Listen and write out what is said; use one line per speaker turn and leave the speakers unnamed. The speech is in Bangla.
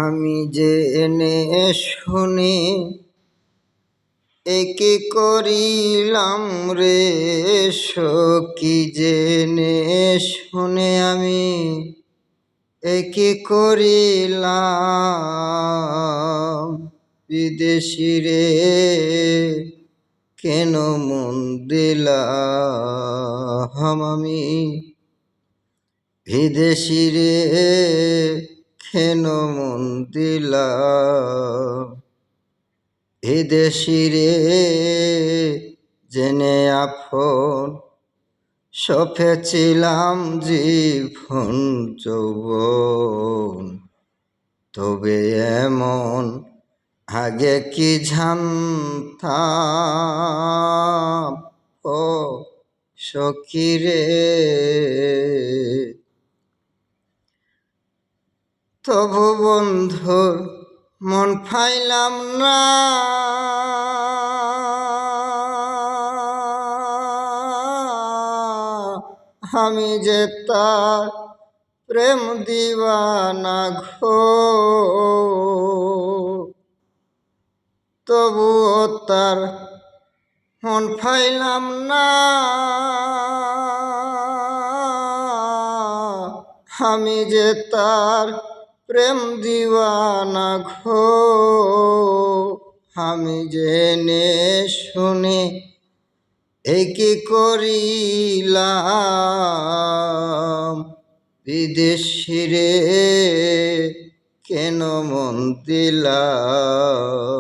আমি যে এনে শুনে একে করিলাম রে সখী, জেনে শুনে আমি একে করিলাম। বিদেশি রে কেন মন দিলাম আমি, বিদেশি রে কেন মন দিলাম। বিদেশি রে জেনে আপন সপেছিলাম জীবন যৌবন, তবে এমন আগে কি জানতাম ও সখী রে। তবু বন্ধুর মন পাইলাম না, আমি যে তার প্রেম দিওয়ানা ঘো। তবুও তার মন পাইলাম না, আমি যে তার প্রেম দিওয়ানা ঘো। আমি জেনে শুনে একে করিলাম, বিদেশি রে কেন মন দিলাম।